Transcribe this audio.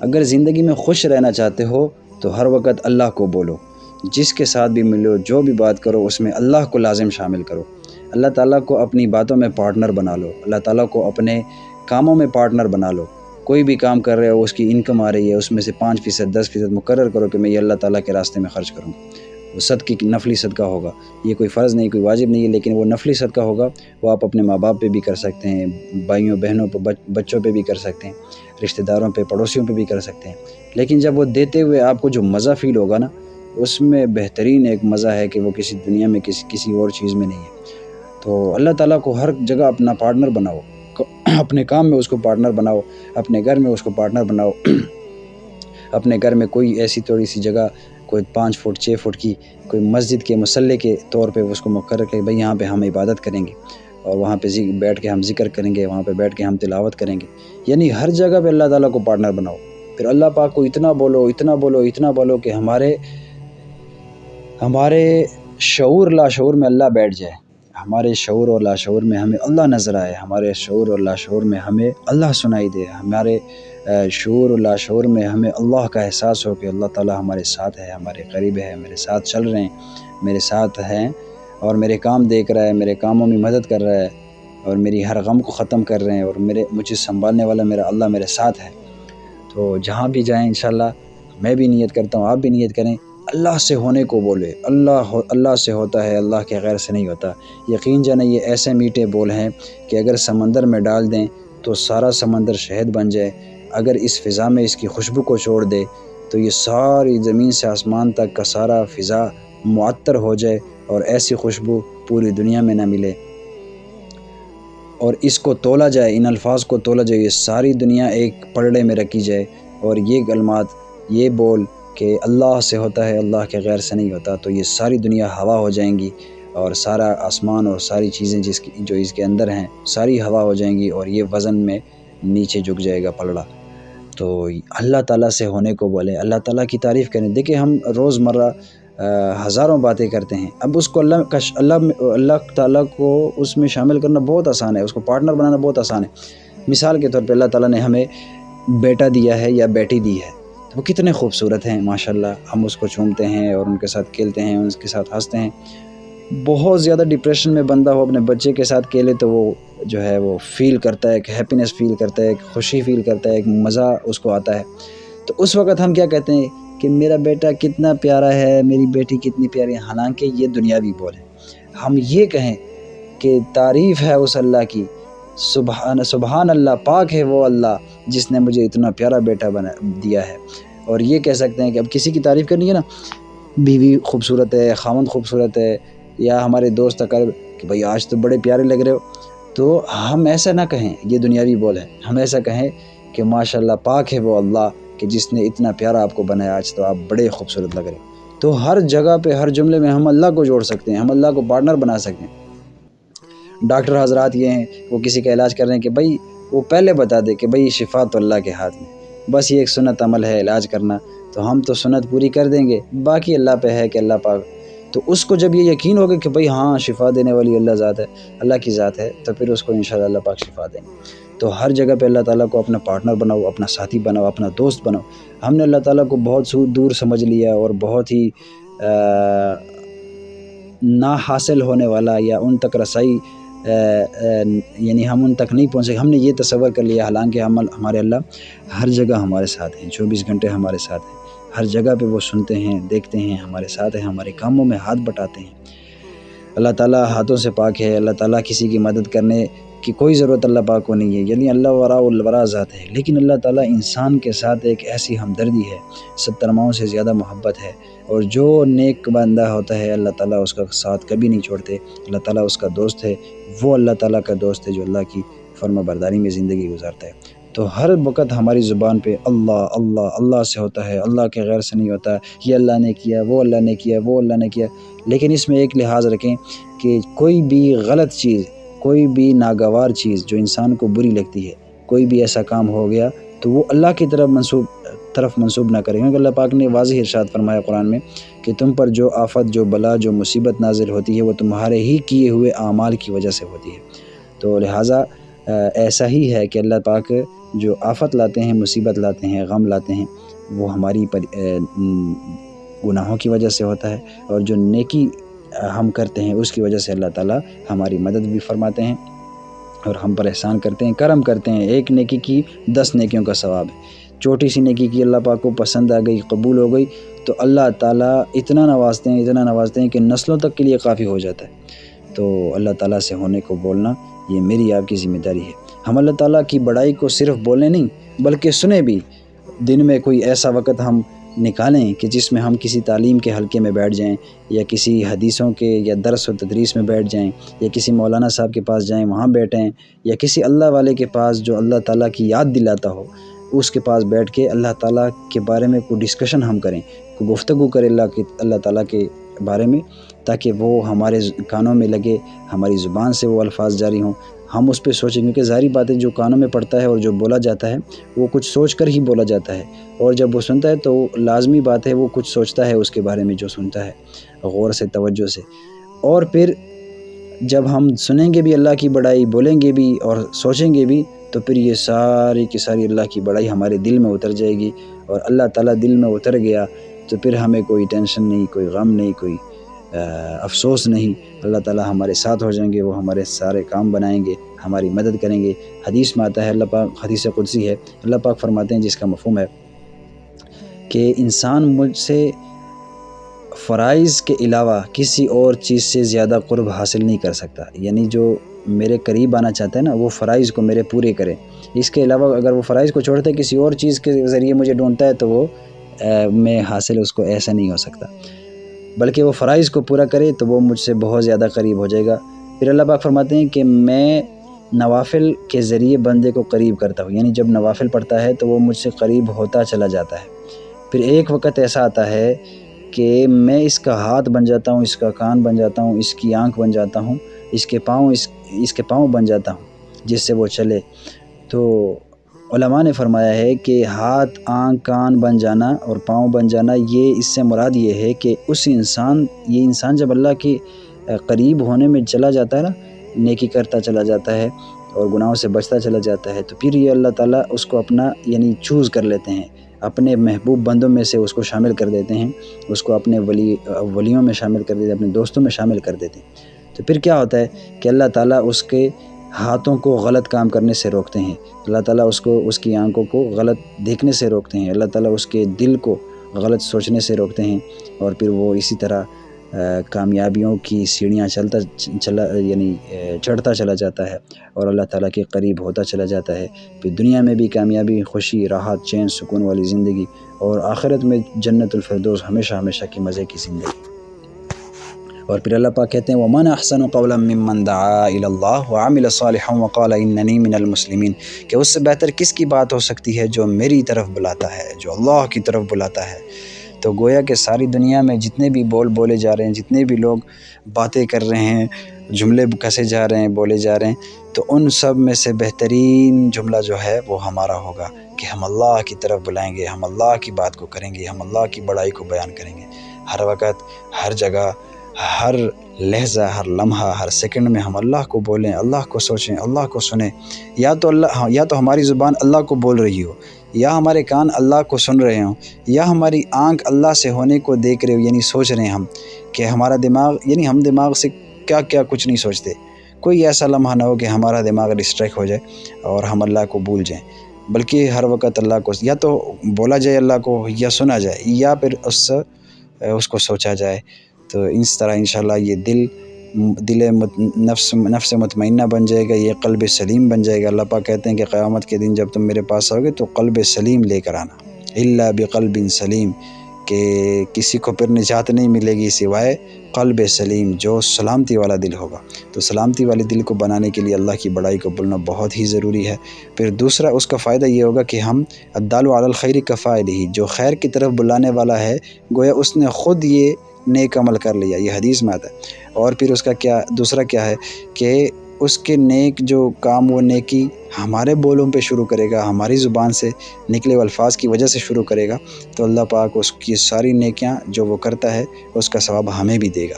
اگر زندگی میں خوش رہنا چاہتے ہو تو ہر وقت اللہ کو بولو، جس کے ساتھ بھی ملو، جو بھی بات کرو، اس میں اللہ کو لازم شامل کرو۔ اللہ تعالیٰ کو اپنی باتوں میں پارٹنر بنا لو، اللہ تعالیٰ کو اپنے کاموں میں پارٹنر بنا لو۔ کوئی بھی کام کر رہے ہو، اس کی انکم آ رہی ہے، اس میں سے 5%، 10% مقرر کرو کہ میں یہ اللہ تعالیٰ کے راستے میں خرچ کروں گا۔ وہ صدقے کی نفلی صدقہ ہوگا، یہ کوئی فرض نہیں، کوئی واجب نہیں ہے، لیکن وہ نفلی صدقہ ہوگا۔ وہ آپ اپنے ماں باپ پہ بھی کر سکتے ہیں، بھائیوں بہنوں پہ، بچوں پہ بھی کر سکتے ہیں، رشتہ داروں پہ، پڑوسیوں پہ بھی کر سکتے ہیں۔ لیکن جب وہ دیتے ہوئے آپ کو جو مزہ فیل ہوگا نا، اس میں بہترین ایک مزہ ہے کہ وہ کسی دنیا میں کسی اور چیز میں نہیں ہے۔ تو اللہ تعالیٰ کو ہر جگہ اپنا پارٹنر بناؤ، اپنے کام میں اس کو پارٹنر بناؤ، اپنے گھر میں اس کو پارٹنر بناؤ۔ اپنے گھر میں کوئی ایسی تھوڑی سی جگہ، کوئی 5 فٹ 6 فٹ کی کوئی مسجد کے مصلی کے طور پہ اس کو مقرر کہ بھئی یہاں پہ ہم عبادت کریں گے، اور وہاں پہ بیٹھ کے ہم ذکر کریں گے، وہاں پہ بیٹھ کے ہم تلاوت کریں گے۔ یعنی ہر جگہ پہ اللہ تعالیٰ کو پارٹنر بناؤ۔ پھر اللہ پاک کو اتنا بولو، اتنا بولو، اتنا بولو کہ ہمارے شعور لاشعور میں اللہ بیٹھ جائے، ہمارے شعور اور لاشعور میں ہمیں اللہ نظر آئے، ہمارے شعور اور لاشعور میں ہمیں اللہ سنائی دے، ہمارے شعور اور لاشعور میں ہمیں اللہ کا احساس ہو کہ اللہ تعالیٰ ہمارے ساتھ ہے، ہمارے قریب ہے، میرے ساتھ چل رہے ہیں، میرے ساتھ ہیں، اور میرے کام دیکھ رہا ہے، میرے کاموں میں مدد کر رہا ہے، اور میری ہر غم کو ختم کر رہے ہیں، اور مجھے سنبھالنے والا میرا اللہ میرے ساتھ ہے۔ تو جہاں بھی جائیں انشاءاللہ، میں بھی نیت کرتا ہوں، آپ بھی نیت کریں، اللہ سے ہونے کو بولے۔ اللہ سے ہوتا ہے، اللہ کے غیر سے نہیں ہوتا۔ یقین جانا یہ ایسے میٹھے بول ہیں کہ اگر سمندر میں ڈال دیں تو سارا سمندر شہد بن جائے، اگر اس فضا میں اس کی خوشبو کو چھوڑ دے تو یہ ساری زمین سے آسمان تک کا سارا فضا معطر ہو جائے، اور ایسی خوشبو پوری دنیا میں نہ ملے۔ اور اس کو تولا جائے، ان الفاظ کو تولا جائے، یہ ساری دنیا ایک پلڑے میں رکھی جائے، اور یہ کلمات، یہ بول کہ اللہ سے ہوتا ہے، اللہ کے غیر سے نہیں ہوتا، تو یہ ساری دنیا ہوا ہو جائیں گی، اور سارا آسمان اور ساری چیزیں جو اس کے اندر ہیں ساری ہوا ہو جائیں گی، اور یہ وزن میں نیچے جھک جائے گا پلڑا۔ تو اللہ تعالیٰ سے ہونے کو بولیں، اللہ تعالیٰ کی تعریف کریں۔ دیکھیں ہم روزمرہ ہزاروں باتیں کرتے ہیں، اب اس کو اللہ تعالیٰ کو اس میں شامل کرنا بہت آسان ہے، اس کو پارٹنر بنانا بہت آسان ہے۔ مثال کے طور پہ اللہ تعالیٰ نے ہمیں بیٹا دیا ہے یا بیٹی دی ہے، وہ کتنے خوبصورت ہیں ماشاءاللہ، ہم اس کو چومتے ہیں اور ان کے ساتھ کھیلتے ہیں، ان کے ساتھ ہنستے ہیں۔ بہت زیادہ ڈپریشن میں بندہ ہو، اپنے بچے کے ساتھ کھیلے تو وہ جو ہے وہ فیل کرتا ہے، ایک ہیپینس فیل کرتا ہے، ایک خوشی فیل کرتا ہے، ایک مزہ اس کو آتا ہے۔ تو اس وقت ہم کیا کہتے ہیں کہ میرا بیٹا کتنا پیارا ہے، میری بیٹی کتنی پیاری ہے، حالانکہ یہ دنیاوی بول ہے۔ ہم یہ کہیں کہ تعریف ہے اس اللہ کی، سبحان اللہ، پاک ہے وہ اللہ جس نے مجھے اتنا پیارا بیٹا دیا ہے۔ اور یہ کہہ سکتے ہیں کہ اب کسی کی تعریف کرنی ہے نا، بیوی خوبصورت ہے، خاوند خوبصورت ہے، یا ہمارے دوست اقرب کہ بھئی آج تو بڑے پیارے لگ رہے ہو، تو ہم ایسا نہ کہیں، یہ دنیاوی بول ہے۔ ہم ایسا کہیں کہ ماشاءاللہ پاک ہے وہ اللہ کہ جس نے اتنا پیارا آپ کو بنایا، آج تو آپ بڑے خوبصورت لگ رہے ہو۔ تو ہر جگہ پہ، ہر جملے میں ہم اللہ کو جوڑ سکتے ہیں، ہم اللہ کو پارٹنر بنا سکتے ہیں۔ ڈاکٹر حضرات یہ ہیں، وہ کسی کا علاج کر رہے ہیں کہ بھئی وہ پہلے بتا دے کہ بھئی شفا تو اللہ کے ہاتھ میں، بس یہ ایک سنت عمل ہے علاج کرنا، تو ہم تو سنت پوری کر دیں گے، باقی اللہ پہ ہے کہ اللہ پاک۔ تو اس کو جب یہ یقین ہوگا کہ بھئی ہاں شفا دینے والی اللہ ذات ہے، اللہ کی ذات ہے، تو پھر اس کو انشاءاللہ اللہ پاک شفا دیں گے۔ تو ہر جگہ پہ اللہ تعالیٰ کو اپنا پارٹنر بناؤ، اپنا ساتھی بناؤ، اپنا دوست بناؤ۔ ہم نے اللہ تعالیٰ کو بہت دور سمجھ لیا، اور بہت ہی نا حاصل ہونے والا، یا ان تک رسائی یعنی ہم ان تک نہیں پہنچے، ہم نے یہ تصور کر لیا، حالانکہ ہمارے اللہ ہر جگہ ہمارے ساتھ ہیں، 24 گھنٹے ہمارے ساتھ ہیں، ہر جگہ پہ وہ سنتے ہیں، دیکھتے ہیں، ہمارے ساتھ ہیں، ہمارے کاموں میں ہاتھ بٹاتے ہیں۔ اللہ تعالیٰ ہاتھوں سے پاک ہے، اللہ تعالیٰ کسی کی مدد کرنے کی کوئی ضرورت اللہ پاک کو نہیں ہے، یعنی اللہ وراء الورا ذات ہے۔ لیکن اللہ تعالیٰ انسان کے ساتھ ایک ایسی ہمدردی ہے، 70 ماؤں سے زیادہ محبت ہے، اور جو نیک بندہ ہوتا ہے اللہ تعالیٰ اس کا ساتھ کبھی نہیں چھوڑتے، اللہ تعالیٰ اس کا دوست ہے، وہ اللہ تعالیٰ کا دوست ہے جو اللہ کی فرما برداری میں زندگی گزارتا ہے۔ تو ہر وقت ہماری زبان پہ اللہ اللہ اللہ سے ہوتا ہے، اللہ کے غیر سے نہیں ہوتا، یہ اللہ نے کیا، وہ اللہ نے کیا، وہ اللہ نے کیا۔ لیکن اس میں ایک لحاظ رکھیں کہ کوئی بھی غلط چیز، کوئی بھی ناگوار چیز جو انسان کو بری لگتی ہے، کوئی بھی ایسا کام ہو گیا تو وہ اللہ کی طرف منسوب نہ کریں، کیونکہ اللہ پاک نے واضح ارشاد فرمایا قرآن میں کہ تم پر جو آفت، جو بلا، جو مصیبت نازل ہوتی ہے وہ تمہارے ہی کیے ہوئے اعمال کی وجہ سے ہوتی ہے۔ تو لہٰذا ایسا ہی ہے کہ اللہ پاک جو آفت لاتے ہیں، مصیبت لاتے ہیں، غم لاتے ہیں، وہ ہماری گناہوں کی وجہ سے ہوتا ہے، اور جو نیکی ہم کرتے ہیں اس کی وجہ سے اللہ تعالیٰ ہماری مدد بھی فرماتے ہیں اور ہم پر احسان کرتے ہیں، کرم کرتے ہیں۔ ایک نیکی کی 10 نیکیوں کا ثواب ہے۔ چھوٹی سی نیکی کی اللہ پاک کو پسند آ گئی، قبول ہو گئی، تو اللہ تعالیٰ اتنا نوازتے ہیں کہ نسلوں تک کے لیے کافی ہو جاتا ہے۔ تو اللہ تعالیٰ سے ہونے کو بولنا یہ میری آپ کی ذمہ داری ہے۔ ہم اللہ تعالیٰ کی بڑائی کو صرف بولیں نہیں بلکہ سنیں بھی۔ دن میں کوئی ایسا وقت ہم نکالیں کہ جس میں ہم کسی تعلیم کے حلقے میں بیٹھ جائیں، یا کسی حدیثوں کے یا درس و تدریس میں بیٹھ جائیں، یا کسی مولانا صاحب کے پاس جائیں وہاں بیٹھیں، یا کسی اللہ والے کے پاس جو اللہ تعالیٰ کی یاد دلاتا ہو اس کے پاس بیٹھ کے اللہ تعالیٰ کے بارے میں کوئی ڈسکشن ہم کریں، کوئی گفتگو کریں اللہ تعالیٰ کے بارے میں، تاکہ وہ ہمارے کانوں میں لگے، ہماری زبان سے وہ الفاظ جاری ہوں، ہم اس پہ سوچیں، کیونکہ ظاہری بات ہے جو کانوں میں پڑتا ہے اور جو بولا جاتا ہے وہ کچھ سوچ کر ہی بولا جاتا ہے، اور جب وہ سنتا ہے تو لازمی بات ہے وہ کچھ سوچتا ہے اس کے بارے میں جو سنتا ہے، غور سے، توجہ سے۔ اور پھر جب ہم سنیں گے بھی اللہ کی بڑائی، بولیں گے بھی اور سوچیں گے بھی، تو پھر یہ ساری کی ساری اللہ کی بڑائی ہمارے دل میں اتر جائے گی، اور اللہ تعالیٰ دل میں اتر گیا تو پھر ہمیں کوئی ٹینشن نہیں، کوئی غم نہیں، کوئی افسوس نہیں۔ اللہ تعالیٰ ہمارے ساتھ ہو جائیں گے، وہ ہمارے سارے کام بنائیں گے، ہماری مدد کریں گے۔ حدیث میں آتا ہے، اللہ پاک، حدیث قدسی ہے، اللہ پاک فرماتے ہیں جس کا مفہوم ہے کہ انسان مجھ سے فرائض کے علاوہ کسی اور چیز سے زیادہ قرب حاصل نہیں کر سکتا، یعنی جو میرے قریب آنا چاہتا ہے نا وہ فرائض کو میرے پورے کرے، اس کے علاوہ اگر وہ فرائض کو چھوڑتا ہے کسی اور چیز کے ذریعے مجھے ڈھونڈتا ہے تو وہ میں حاصل اس کو ایسا نہیں ہو سکتا، بلکہ وہ فرائض کو پورا کرے تو وہ مجھ سے بہت زیادہ قریب ہو جائے گا۔ پھر اللہ پاک فرماتے ہیں کہ میں نوافل کے ذریعے بندے کو قریب کرتا ہوں، یعنی جب نوافل پڑھتا ہے تو وہ مجھ سے قریب ہوتا چلا جاتا ہے۔ پھر ایک وقت ایسا آتا ہے کہ میں اس کا ہاتھ بن جاتا ہوں، اس کا کان بن جاتا ہوں، اس کی آنکھ بن جاتا ہوں، اس کے پاؤں بن جاتا ہوں جس سے وہ چلے۔ تو علماء نے فرمایا ہے کہ ہاتھ، آنکھ، کان بن جانا اور پاؤں بن جانا، یہ اس سے مراد یہ ہے کہ یہ انسان جب اللہ کے قریب ہونے میں چلا جاتا ہے نا، نیکی کرتا چلا جاتا ہے اور گناہوں سے بچتا چلا جاتا ہے، تو پھر یہ اللہ تعالیٰ اس کو اپنا یعنی چوز کر لیتے ہیں، اپنے محبوب بندوں میں سے اس کو شامل کر دیتے ہیں، اس کو اپنے ولیوں میں شامل کر دیتے ہیں، اپنے دوستوں میں شامل کر دیتے ہیں۔ تو پھر کیا ہوتا ہے کہ اللہ تعالیٰ اس کے ہاتھوں کو غلط کام کرنے سے روکتے ہیں، اللہ تعالیٰ اس کی آنکھوں کو غلط دیکھنے سے روکتے ہیں، اللہ تعالیٰ اس کے دل کو غلط سوچنے سے روکتے ہیں، اور پھر وہ اسی طرح کامیابیوں کی سیڑھیاں چڑھتا چلا جاتا ہے اور اللہ تعالیٰ کے قریب ہوتا چلا جاتا ہے۔ پھر دنیا میں بھی کامیابی، خوشی، راحت، چین، سکون والی زندگی، اور آخرت میں جنت الفردوس، ہمیشہ ہمیشہ کی مزے کی زندگی۔ اور پھر اللہ پاک کہتے ہیں وَمَنْ أَحْسَنُ قَوْلًا مِّمَّنْ دَعَا إِلَى اللَّهِ وَعَمِلَ صَالِحًا وَقَالَ إِنَّنِي مِنَ الْمُسْلِمِينَ، کہ اس سے بہتر کس کی بات ہو سکتی ہے جو میری طرف بلاتا ہے، جو اللہ کی طرف بلاتا ہے۔ تو گویا کہ ساری دنیا میں جتنے بھی بولے جا رہے ہیں، جتنے بھی لوگ باتیں کر رہے ہیں، جملے کسے جا رہے ہیں، بولے جا رہے ہیں، تو ان سب میں سے بہترین جملہ جو ہے وہ ہمارا ہوگا کہ ہم اللہ کی طرف بلائیں گے، ہم اللہ کی بات کو کریں گے، ہم اللہ کی بڑائی کو بیان کریں گے۔ ہر وقت، ہر جگہ، ہر لحظہ، ہر لمحہ، ہر سیکنڈ میں ہم اللہ کو بولیں، اللہ کو سوچیں، اللہ کو سنیں۔ یا تو ہماری زبان اللہ کو بول رہی ہو، یا ہمارے کان اللہ کو سن رہے ہوں، یا ہماری آنکھ اللہ سے ہونے کو دیکھ رہے ہو، یعنی سوچ رہے ہیں ہم، کہ ہمارا دماغ، یعنی ہم دماغ سے کیا کچھ نہیں سوچتے۔ کوئی ایسا لمحہ نہ ہو کہ ہمارا دماغ ڈسٹریکٹ ہو جائے اور ہم اللہ کو بھول جائیں، بلکہ ہر وقت اللہ کو یا تو بولا جائے، اللہ کو، یا سنا جائے، یا پھر اس کو سوچا جائے۔ تو اس طرح انشاءاللہ یہ دل نفس مطمئنہ بن جائے گا، یہ قلب سلیم بن جائے گا۔ اللہ پاک کہتے ہیں کہ قیامت کے دن جب تم میرے پاس آؤ گے تو قلب سلیم لے کر آنا، الا بقلب سلیم، کہ کسی کو پھر نجات نہیں ملے گی سوائے قلب سلیم، جو سلامتی والا دل ہوگا۔ تو سلامتی والے دل کو بنانے کے لیے اللہ کی بڑائی کو بولنا بہت ہی ضروری ہے۔ پھر دوسرا اس کا فائدہ یہ ہوگا کہ ہم الدال علی الخیر کفاعلہ، جو خیر کی طرف بلانے والا ہے گویا اس نے خود یہ نیک عمل کر لیا، یہ حدیث میں آتا ہے۔ اور پھر اس کا دوسرا کیا ہے کہ اس کے نیک جو کام، وہ نیکی ہمارے بولوں پہ شروع کرے گا، ہماری زبان سے نکلے الفاظ کی وجہ سے شروع کرے گا، تو اللہ پاک اس کی ساری نیکیاں جو وہ کرتا ہے اس کا ثواب ہمیں بھی دے گا۔